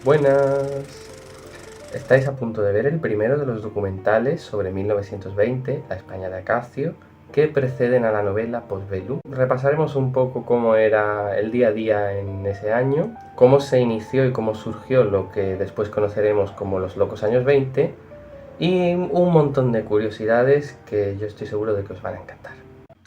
Buenas. Estáis a punto de ver el primero de los documentales sobre 1920, la España de Acacio, que preceden a la novela Postbellum. Repasaremos un poco cómo era el día a día en ese año, cómo se inició y cómo surgió lo que después conoceremos como los locos años 20 y un montón de curiosidades que yo estoy seguro de que os van a encantar.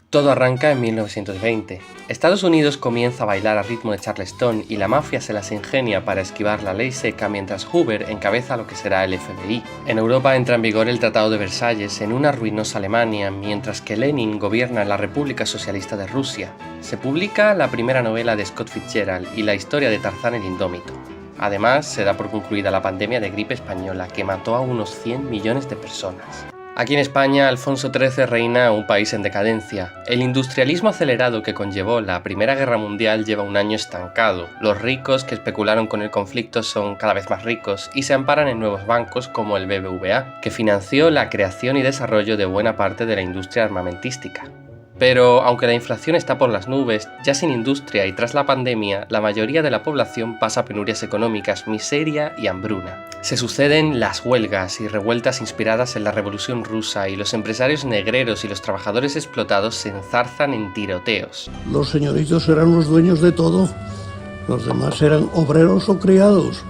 Todo arranca en 1920. Estados Unidos comienza a bailar a ritmo de Charleston y la mafia se las ingenia para esquivar la ley seca mientras Hoover encabeza lo que será el FBI. En Europa entra en vigor el Tratado de Versalles en una ruinosa Alemania, mientras que Lenin gobierna en la República Socialista de Rusia. Se publica la primera novela de Scott Fitzgerald y la historia de Tarzán el Indómito. Además, se da por concluida la pandemia de gripe española que mató a unos 100 millones de personas. Aquí en España, Alfonso XIII reina un país en decadencia. El industrialismo acelerado que conllevó la Primera Guerra Mundial lleva un año estancado. Los ricos que especularon con el conflicto son cada vez más ricos y se amparan en nuevos bancos como el BBVA, que financió la creación y desarrollo de buena parte de la industria armamentística. Pero, aunque la inflación está por las nubes, ya sin industria y tras la pandemia, la mayoría de la población pasa penurias económicas, miseria y hambruna. Se suceden las huelgas y revueltas inspiradas en la Revolución Rusa y los empresarios negreros y los trabajadores explotados se enzarzan en tiroteos. Los señoritos eran los dueños de todo, los demás eran obreros o criados.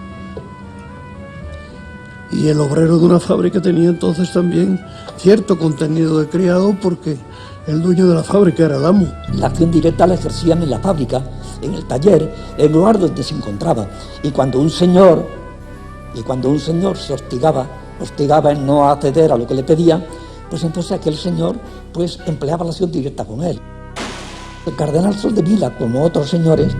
Y el obrero de una fábrica tenía entonces también cierto contenido de criado porque el dueño de la fábrica era el amo. La acción directa la ejercían en la fábrica, en el taller, en el lugar donde se encontraba. Y cuando un señor se hostigaba en no acceder a lo que le pedían, pues entonces aquel señor pues empleaba la acción directa con él. El cardenal Soldevila, como otros señores,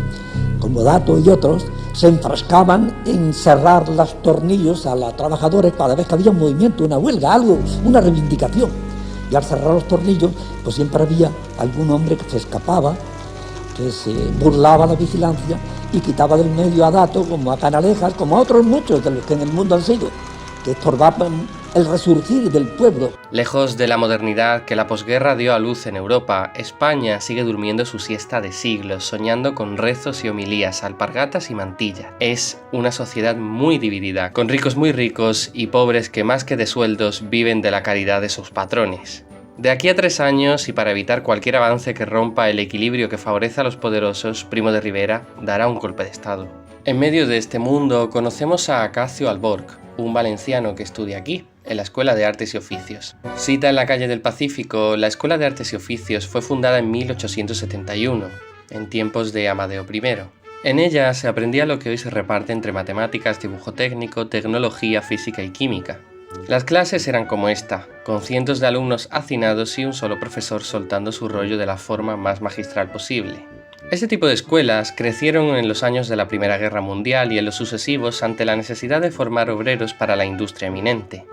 como Dato y otros, se enfrascaban en cerrar los tornillos a los trabajadores cada vez que había un movimiento, una huelga, algo, una reivindicación. Y al cerrar los tornillos, pues siempre había algún hombre que se escapaba, que se burlaba la vigilancia y quitaba del medio a Dato, como a Canalejas, como a otros muchos de los que en el mundo han sido, que estorbaban el resurgir del pueblo. Lejos de la modernidad que la posguerra dio a luz en Europa, España sigue durmiendo su siesta de siglos, soñando con rezos y homilías, alpargatas y mantilla. Es una sociedad muy dividida, con ricos muy ricos y pobres que más que de sueldos viven de la caridad de sus patrones. De aquí a 3 años, y para evitar cualquier avance que rompa el equilibrio que favorece a los poderosos, Primo de Rivera dará un golpe de estado. En medio de este mundo conocemos a Acacio Alborch, un valenciano que estudia aquí, en la Escuela de Artes y Oficios. Cita en la calle del Pacífico, la Escuela de Artes y Oficios fue fundada en 1871, en tiempos de Amadeo I. En ella se aprendía lo que hoy se reparte entre matemáticas, dibujo técnico, tecnología, física y química. Las clases eran como esta, con cientos de alumnos hacinados y un solo profesor soltando su rollo de la forma más magistral posible. Este tipo de escuelas crecieron en los años de la Primera Guerra Mundial y en los sucesivos ante la necesidad de formar obreros para la industria eminente.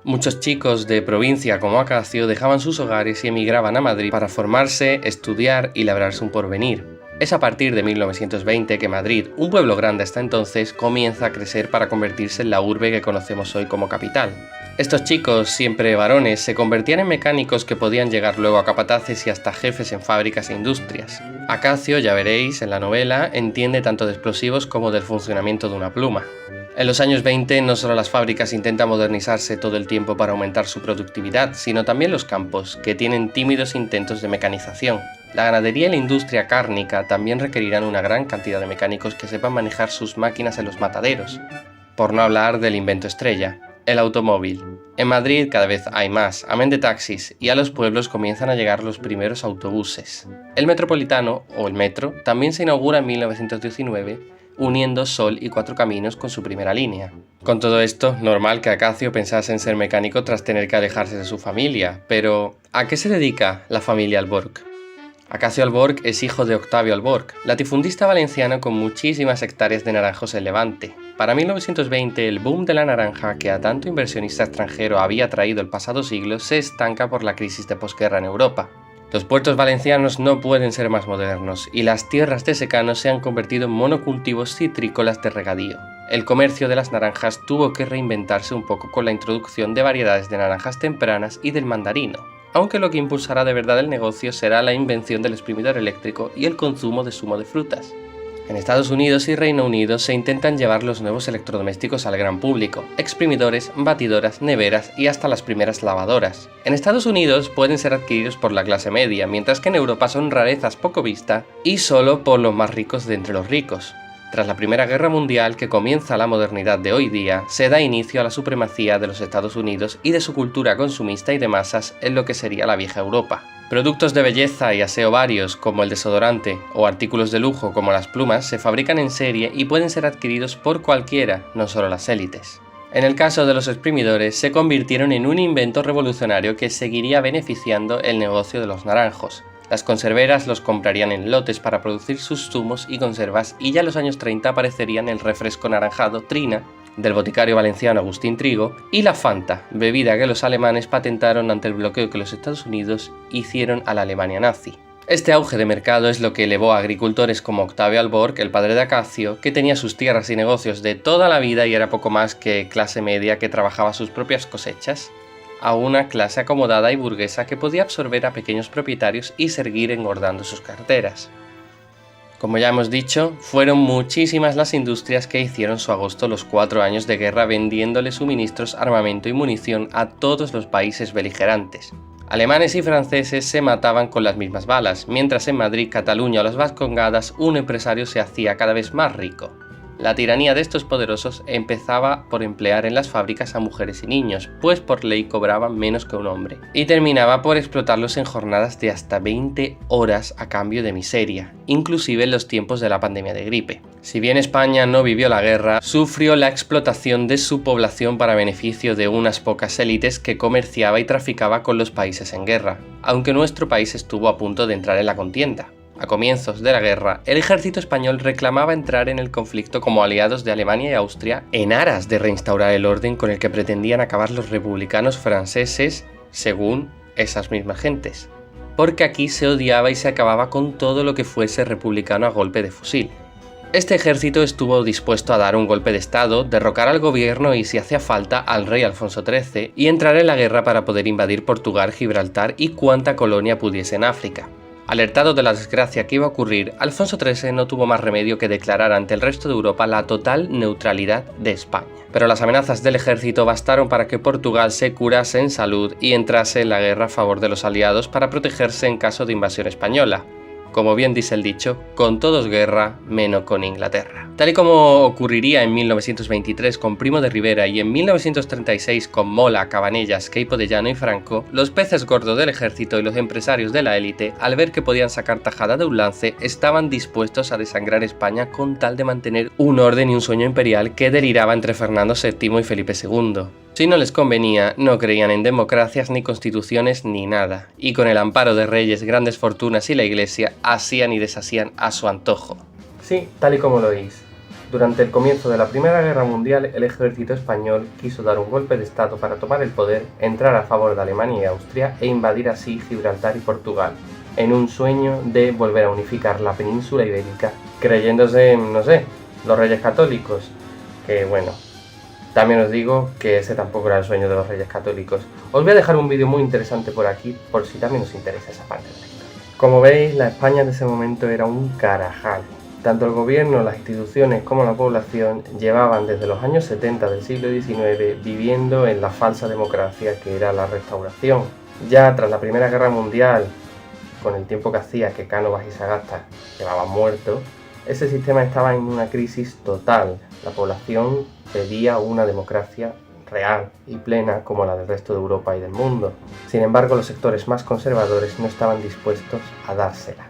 Muchos chicos de provincia como Acacio dejaban sus hogares y emigraban a Madrid para formarse, estudiar y labrarse un porvenir. Es a partir de 1920 que Madrid, un pueblo grande hasta entonces, comienza a crecer para convertirse en la urbe que conocemos hoy como capital. Estos chicos, siempre varones, se convertían en mecánicos que podían llegar luego a capataces y hasta jefes en fábricas e industrias. Acacio, ya veréis en la novela, entiende tanto de explosivos como del funcionamiento de una pluma. En los años 20 no solo las fábricas intentan modernizarse todo el tiempo para aumentar su productividad, sino también los campos, que tienen tímidos intentos de mecanización. La ganadería y la industria cárnica también requerirán una gran cantidad de mecánicos que sepan manejar sus máquinas en los mataderos. Por no hablar del invento estrella, el automóvil. En Madrid cada vez hay más, amén de taxis, y a los pueblos comienzan a llegar los primeros autobuses. El metropolitano, o el metro, también se inaugura en 1919, uniendo Sol y Cuatro Caminos con su primera línea. Con todo esto, normal que Acacio pensase en ser mecánico tras tener que alejarse de su familia, pero ¿a qué se dedica la familia Alborch? Acacio Alborch es hijo de Octavio Alborch, latifundista valenciano con muchísimas hectáreas de naranjos en Levante. Para 1920, el boom de la naranja que a tanto inversionista extranjero había traído el pasado siglo se estanca por la crisis de posguerra en Europa. Los puertos valencianos no pueden ser más modernos y las tierras de secano se han convertido en monocultivos citrícolas de regadío. El comercio de las naranjas tuvo que reinventarse un poco con la introducción de variedades de naranjas tempranas y del mandarino, aunque lo que impulsará de verdad el negocio será la invención del exprimidor eléctrico y el consumo de zumo de frutas. En Estados Unidos y Reino Unido se intentan llevar los nuevos electrodomésticos al gran público, exprimidores, batidoras, neveras y hasta las primeras lavadoras. En Estados Unidos pueden ser adquiridos por la clase media, mientras que en Europa son rarezas poco vistas y solo por los más ricos de entre los ricos. Tras la Primera Guerra Mundial, que comienza la modernidad de hoy día, se da inicio a la supremacía de los Estados Unidos y de su cultura consumista y de masas en lo que sería la vieja Europa. Productos de belleza y aseo varios, como el desodorante, o artículos de lujo como las plumas, se fabrican en serie y pueden ser adquiridos por cualquiera, no solo las élites. En el caso de los exprimidores, se convirtieron en un invento revolucionario que seguiría beneficiando el negocio de los naranjos. Las conserveras los comprarían en lotes para producir sus zumos y conservas, y ya en los años 30 aparecerían el refresco naranjado Trina, del boticario valenciano Agustín Trigo, y la Fanta, bebida que los alemanes patentaron ante el bloqueo que los Estados Unidos hicieron a la Alemania nazi. Este auge de mercado es lo que elevó a agricultores como Octavio Alborg, el padre de Acacio, que tenía sus tierras y negocios de toda la vida y era poco más que clase media que trabajaba sus propias cosechas, a una clase acomodada y burguesa que podía absorber a pequeños propietarios y seguir engordando sus carteras. Como ya hemos dicho, fueron muchísimas las industrias que hicieron su agosto los 4 años de guerra vendiéndole suministros, armamento y munición a todos los países beligerantes. Alemanes y franceses se mataban con las mismas balas, mientras en Madrid, Cataluña o las Vascongadas un empresario se hacía cada vez más rico. La tiranía de estos poderosos empezaba por emplear en las fábricas a mujeres y niños, pues por ley cobraban menos que un hombre, y terminaba por explotarlos en jornadas de hasta 20 horas a cambio de miseria, inclusive en los tiempos de la pandemia de gripe. Si bien España no vivió la guerra, sufrió la explotación de su población para beneficio de unas pocas élites que comerciaba y traficaba con los países en guerra, aunque nuestro país estuvo a punto de entrar en la contienda. A comienzos de la guerra, el ejército español reclamaba entrar en el conflicto como aliados de Alemania y Austria en aras de reinstaurar el orden con el que pretendían acabar los republicanos franceses, según esas mismas gentes. Porque aquí se odiaba y se acababa con todo lo que fuese republicano a golpe de fusil. Este ejército estuvo dispuesto a dar un golpe de estado, derrocar al gobierno y, si hacía falta, al rey Alfonso XIII, y entrar en la guerra para poder invadir Portugal, Gibraltar y cuanta colonia pudiese en África. Alertado de la desgracia que iba a ocurrir, Alfonso XIII no tuvo más remedio que declarar ante el resto de Europa la total neutralidad de España. Pero las amenazas del ejército bastaron para que Portugal se curase en salud y entrase en la guerra a favor de los aliados para protegerse en caso de invasión española. Como bien dice el dicho, con todos guerra, menos con Inglaterra. Tal y como ocurriría en 1923 con Primo de Rivera y en 1936 con Mola, Cabanellas, Queipo de Llano y Franco, los peces gordos del ejército y los empresarios de la élite, al ver que podían sacar tajada de un lance, estaban dispuestos a desangrar España con tal de mantener un orden y un sueño imperial que deliraba entre Fernando VII y Felipe II. Si no les convenía, no creían en democracias ni constituciones ni nada, y con el amparo de reyes, grandes fortunas y la iglesia, hacían y deshacían a su antojo. Sí, tal y como lo oís. Durante el comienzo de la Primera Guerra Mundial, el ejército español quiso dar un golpe de estado para tomar el poder, entrar a favor de Alemania y Austria e invadir así Gibraltar y Portugal, en un sueño de volver a unificar la península ibérica, creyéndose, no sé, los reyes católicos, que bueno... También os digo que ese tampoco era el sueño de los reyes católicos. Os voy a dejar un vídeo muy interesante por aquí, por si también os interesa esa parte de la historia. Como veis, la España de ese momento era un carajal. Tanto el gobierno, las instituciones como la población llevaban desde los años 70 del siglo XIX viviendo en la falsa democracia que era la Restauración. Ya tras la Primera Guerra Mundial, con el tiempo que hacía que Cánovas y Sagasta llevaban muertos, ese sistema estaba en una crisis total. La población pedía una democracia real y plena como la del resto de Europa y del mundo. Sin embargo, los sectores más conservadores no estaban dispuestos a dársela.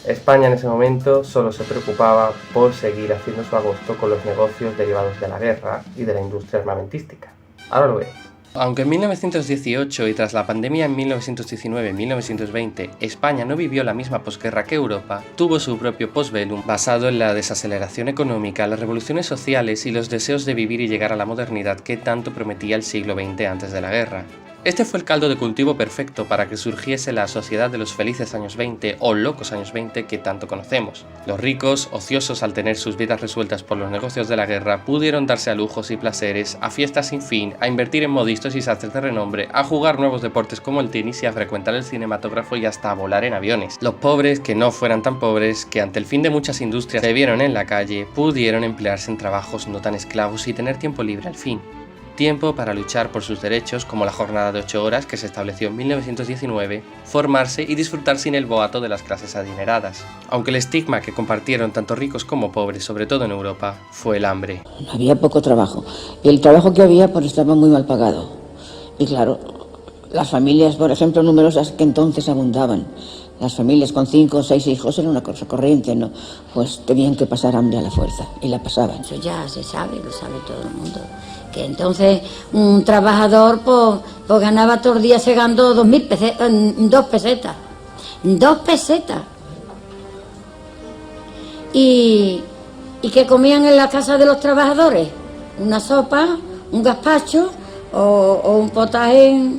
España en ese momento solo se preocupaba por seguir haciendo su agosto con los negocios derivados de la guerra y de la industria armamentística. Ahora lo veis. Aunque en 1918 y tras la pandemia en 1919-1920 España no vivió la misma posguerra que Europa, tuvo su propio postbellum basado en la desaceleración económica, las revoluciones sociales y los deseos de vivir y llegar a la modernidad que tanto prometía el siglo XX antes de la guerra. Este fue el caldo de cultivo perfecto para que surgiese la sociedad de los felices años 20 o locos años 20 que tanto conocemos. Los ricos, ociosos al tener sus vidas resueltas por los negocios de la guerra, pudieron darse a lujos y placeres, a fiestas sin fin, a invertir en modistos y sastres de renombre, a jugar nuevos deportes como el tenis y a frecuentar el cinematógrafo y hasta a volar en aviones. Los pobres, que no fueran tan pobres, que ante el fin de muchas industrias se vieron en la calle, pudieron emplearse en trabajos no tan esclavos y tener tiempo libre al fin. Tiempo para luchar por sus derechos, como la jornada de 8 horas que se estableció en 1919, formarse y disfrutar sin el boato de las clases adineradas. Aunque el estigma que compartieron tanto ricos como pobres, sobre todo en Europa, fue el hambre. Había poco trabajo y el trabajo que había pues estaba muy mal pagado. Y claro, las familias, por ejemplo, numerosas que entonces abundaban, las familias con 5 o 6 hijos era una cosa corriente, ¿no? Pues tenían que pasar hambre a la fuerza y la pasaban. Eso ya se sabe, lo sabe todo el mundo. Que entonces un trabajador pues ganaba todos los días segando 2 pesetas. 2 pesetas. ¿Y qué comían en la casa de los trabajadores? Una sopa, un gazpacho o un potaje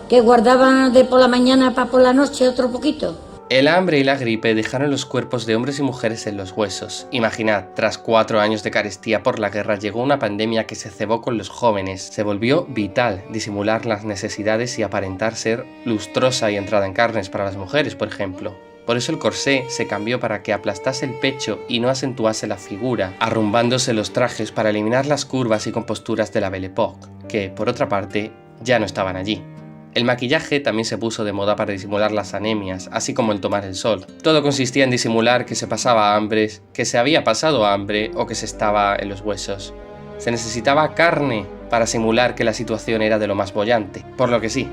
que guardaban de por la mañana para por la noche otro poquito. El hambre y la gripe dejaron los cuerpos de hombres y mujeres en los huesos. Imaginad, tras 4 años de carestía por la guerra llegó una pandemia que se cebó con los jóvenes. Se volvió vital disimular las necesidades y aparentar ser lustrosa y entrada en carnes para las mujeres, por ejemplo. Por eso el corsé se cambió para que aplastase el pecho y no acentuase la figura, arrumbándose los trajes para eliminar las curvas y composturas de la Belle Époque, que, por otra parte, ya no estaban allí. El maquillaje también se puso de moda para disimular las anemias, así como el tomar el sol. Todo consistía en disimular que se pasaba hambre, que se había pasado hambre o que se estaba en los huesos. Se necesitaba carne para simular que la situación era de lo más boyante. Por lo que sí,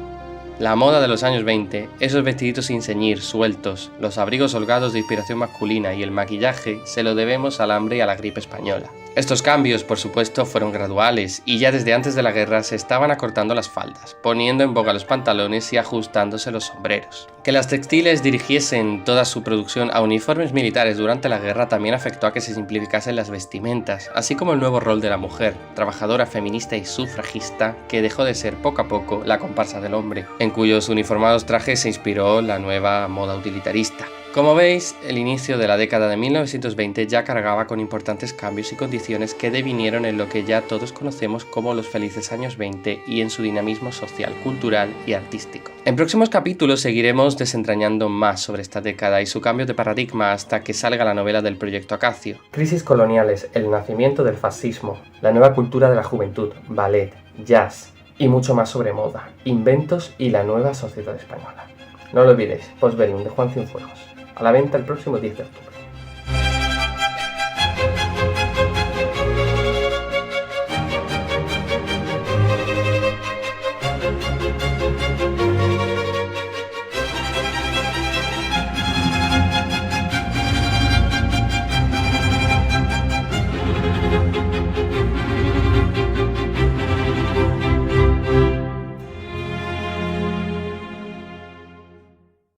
la moda de los años 20, esos vestiditos sin ceñir, sueltos, los abrigos holgados de inspiración masculina y el maquillaje se lo debemos al hambre y a la gripe española. Estos cambios, por supuesto, fueron graduales y ya desde antes de la guerra se estaban acortando las faldas, poniendo en boga los pantalones y ajustándose los sombreros. Que las textiles dirigiesen toda su producción a uniformes militares durante la guerra también afectó a que se simplificasen las vestimentas, así como el nuevo rol de la mujer, trabajadora, feminista y sufragista, que dejó de ser poco a poco la comparsa del hombre, en cuyos uniformados trajes se inspiró la nueva moda utilitarista. Como veis, el inicio de la década de 1920 ya cargaba con importantes cambios y condiciones que devinieron en lo que ya todos conocemos como los felices años 20 y en su dinamismo social, cultural y artístico. En próximos capítulos seguiremos desentrañando más sobre esta década y su cambio de paradigma hasta que salga la novela del Proyecto Acacio. Crisis coloniales, el nacimiento del fascismo, la nueva cultura de la juventud, ballet, jazz y mucho más sobre moda, inventos y la nueva sociedad española. No lo olvidéis, Postbellum de Juan Cienfuegos. A la venta el próximo 10 de octubre.